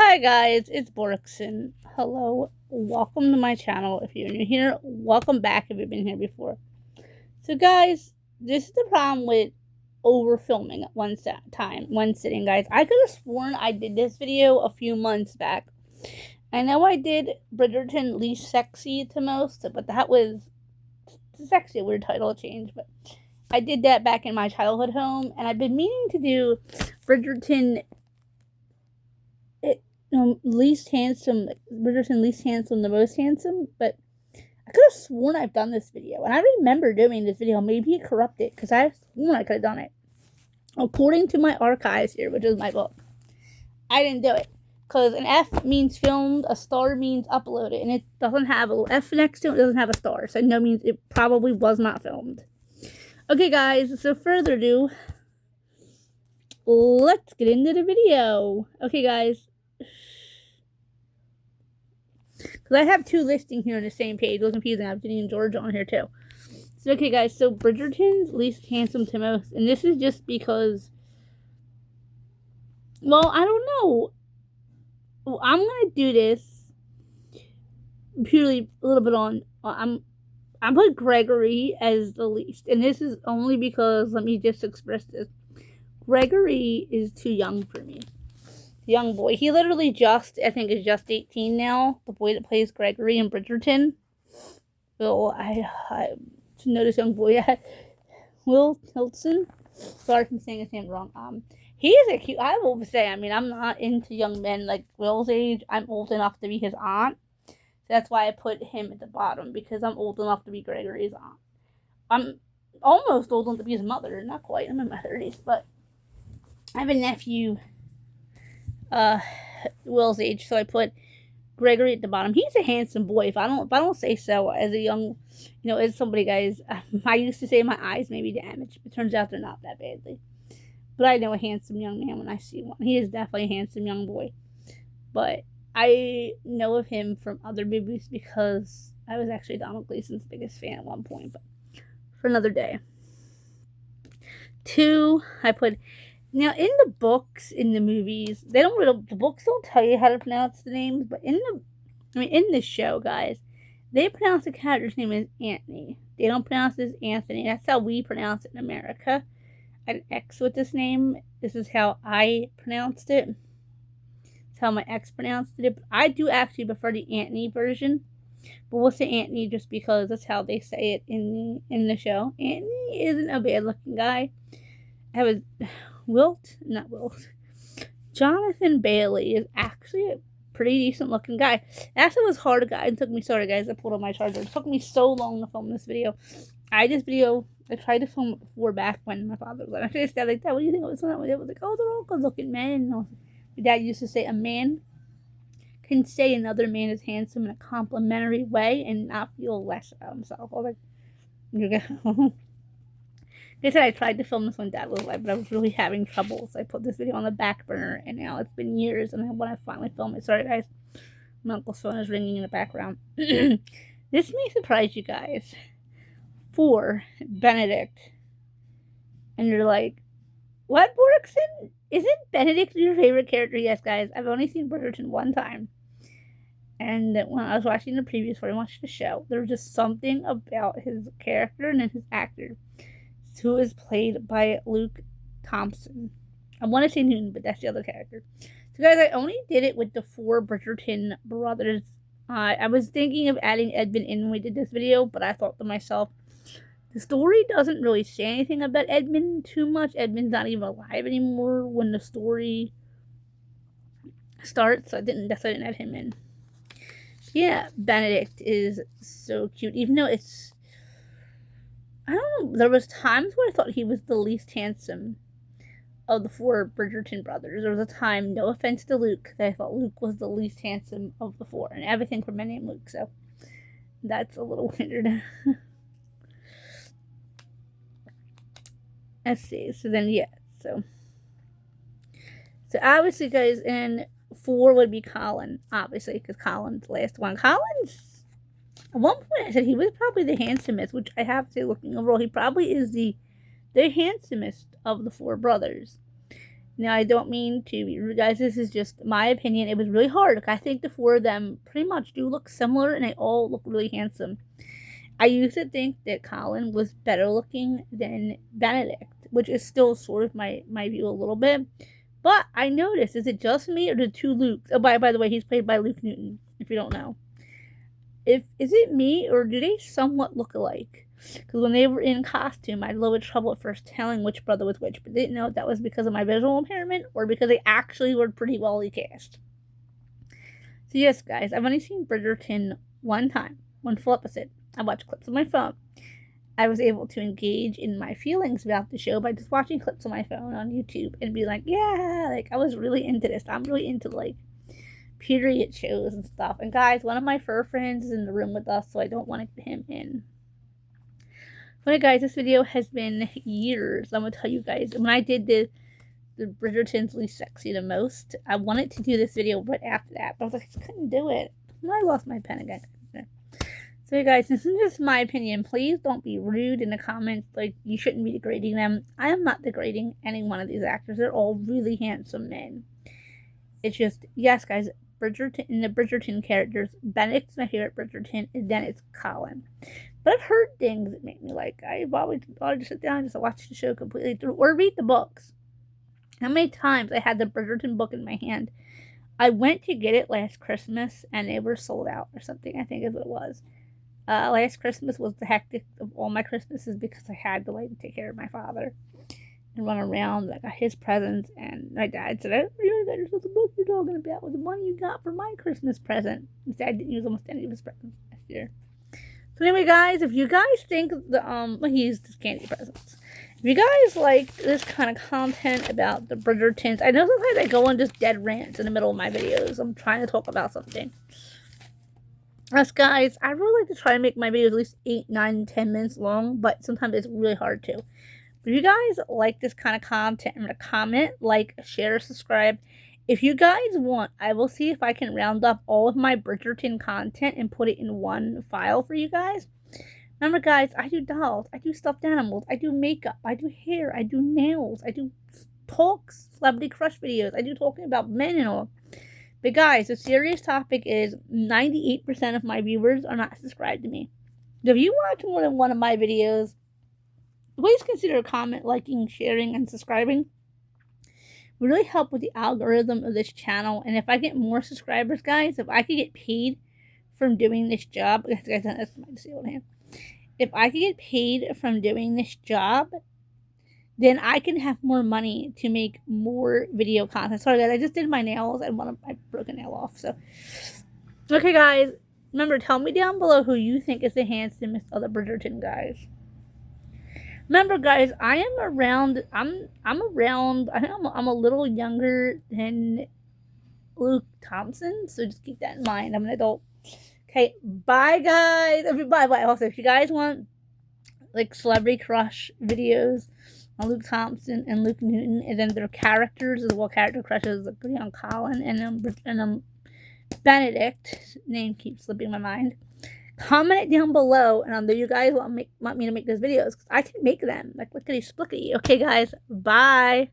Hi guys, it's Bridgertion. Hello, welcome to my channel. If you're new here, welcome back if you've been here before. So guys, this is the problem with over filming at one sitting, guys. I could have sworn I did this video a few months back. I know I did Bridgerton least sexy to most, but that was sexy, a weird title change, but I did that back in my childhood home, and I've been meaning to do Bridgerton least handsome, Bridgerton least handsome, the most handsome, but I could have sworn I've done this video, and I remember doing this video. Maybe it corrupted, because I sworn I could have done it. According to my archives here, which is my book, I didn't do it, because an F means filmed, a star means uploaded, and it doesn't have a little F next to it, it doesn't have a star, so no means it probably was not filmed. Okay guys, so further ado, let's get into the video. Okay guys, because I have two listings here on the same page. It was confusing. I have Ginny and George on here too. So, okay, guys. So, Bridgerton's least handsome to most. And this is just because, well, I don't know. Well, I'm going to do this purely a little bit on, I put Gregory as the least. And this is only because, let me just express this. Gregory is too young for me. Young boy. He literally I think is just 18 now. The boy that plays Gregory in Bridgerton. Well, I notice young boy. Will Tilson. Sorry if I'm saying his name wrong. He is a cute. I will say. I mean, I'm not into young men like Will's age. I'm old enough to be his aunt. So that's why I put him at the bottom, because I'm old enough to be Gregory's aunt. I'm almost old enough to be his mother. Not quite. I'm in my 30s, but I have a nephew. Will's age, so I put Gregory at the bottom. He's a handsome boy. If I don't say so, as a young, as somebody, guys, I used to say my eyes may be damaged, but it turns out they're not that badly. But I know a handsome young man when I see one. He is definitely a handsome young boy. But I know of him from other movies because I was actually Donald Gleason's biggest fan at one point, but for another day. 2, I put. Now, in the books, in the movies, the books don't tell you how to pronounce the names, but in this show, guys, they pronounce the character's name as Anthony. They don't pronounce it as Anthony. That's how we pronounce it in America. An X with this name. This is how I pronounced it. It's how my ex pronounced it. But I do actually prefer the Anthony version. But we'll say Anthony just because that's how they say it in the show. Anthony isn't a bad looking guy. Jonathan Bailey is actually a pretty decent looking guy. That's what was hard, guys. It took me, sorry guys, I pulled on my charger. It took me so long to film this video. I tried to film it before, back when my father was like, I said like that. What do you think of this one? I was like, oh, they're all good looking men. My dad used to say a man can say another man is handsome in a complimentary way and not feel less about himself. I was like, like I said, I tried to film this when Dad was alive, but I was really having trouble, so I put this video on the back burner, and now it's been years, and when I finally film it, sorry guys, my uncle's phone is ringing in the background. This may surprise you guys. 4, Benedict. And you're like, what, Bridgerton? Isn't Benedict your favorite character? Yes, guys, I've only seen Bridgerton one time. And when I was watching the previews before I watched the show, there was just something about his character and his actor, who is played by Luke Thompson. I want to say Newton, but that's the other character. So guys, I only did it with the 4 Bridgerton brothers. I was thinking of adding Edmund in when we did this video, but I thought to myself, the story doesn't really say anything about Edmund too much. Edmund's not even alive anymore when the story starts, so I didn't add him in. Yeah, Benedict is so cute, even though it's, I don't know, there was times where I thought he was the least handsome of the 4 Bridgerton brothers. There was a time, no offense to Luke, that I thought Luke was the least handsome of the 4, and everything from my name Luke, so that's a little weird. Let's see, so then, yeah, so obviously, guys, and 4 would be Colin, obviously, because Colin's the last one. Colin's, at one point I said he was probably the handsomest, which I have to say, looking overall, he probably is the handsomest of the 4 brothers. Now, I don't mean to be rude, guys. This is just my opinion. It was really hard. I think the four of them pretty much do look similar, and they all look really handsome. I used to think that Colin was better looking than Benedict, which is still sort of my view a little bit. But I noticed, is it just me or the two Lukes? Oh, by the way, he's played by Luke Newton, if you don't know. Is it me, or do they somewhat look alike? Because when they were in costume, I had a little bit of trouble at first telling which brother was which, but didn't know if that was because of my visual impairment or because they actually were pretty well cast. So yes, guys, I've only seen Bridgerton one time, one full episode. I watched clips on my phone. I was able to engage in my feelings about the show by just watching clips on my phone on YouTube and be like, yeah, like I was really into this. I'm really into like period shows and stuff. And guys, one of my fur friends is in the room with us, so I don't want to get him in. But guys, this video has been years. I'm gonna tell you guys, when I did the Bridgerton's least sexy the most, I wanted to do this video right after that, but I was like, I just couldn't do it. And I lost my pen again. So guys, this is just my opinion. Please don't be rude in the comments. Like, you shouldn't be degrading them. I am not degrading any one of these actors. They're all really handsome men. It's just, yes, guys, Bridgerton, in the Bridgerton characters, Benedict's my favorite Bridgerton, and then it's Colin. But I've heard things that make me like, I'll just sit down and just watch the show completely through, or read the books. How many times I had the Bridgerton book in my hand? I went to get it last Christmas, and they were sold out or something, I think is what it was. Last Christmas was the hectic of all my Christmases because I had to like take care of my father and run around. I got his presents, and my dad said, "I don't really know what the book you're talking about was the one you got for my Christmas present." His dad didn't use almost any of his presents last year. So anyway, guys, if you guys think he used his candy presents. If you guys like this kind of content about the Bridgertons, I know sometimes I go on just dead rants in the middle of my videos. I'm trying to talk about something. Us guys, I really like to try to make my videos at least 8, 9, 10 minutes long, but sometimes it's really hard to. But if you guys like this kind of content, I'm going to comment, like, share, subscribe. If you guys want, I will see if I can round up all of my Bridgerton content and put it in one file for you guys. Remember, guys, I do dolls, I do stuffed animals, I do makeup, I do hair, I do nails, I do talks, celebrity crush videos, I do talking about men and all. But guys, the serious topic is 98% of my viewers are not subscribed to me. So if you watch more than one of my videos, please consider comment, liking, sharing, and subscribing. It would really help with the algorithm of this channel. And if I get more subscribers, guys, if I could get paid from doing this job, guys, that's my seal hand. If I could get paid from doing this job, then I can have more money to make more video content. Sorry, guys, I just did my nails and I broke a nail off. So, okay, guys, remember, tell me down below who you think is the handsomest of the Bridgerton guys. Remember, guys, I am around. I'm around. I think I'm a little younger than Luke Thompson, so just keep that in mind. I'm an adult. Okay, bye, guys. Bye. Also, if you guys want like celebrity crush videos on Luke Thompson and Luke Newton, and then their characters as well, character crushes like on Colin and Benedict, name keeps slipping my mind. Comment it down below, and do you guys want me to make those videos? Because I can make them. Like, look at these splicky. Okay, guys, bye.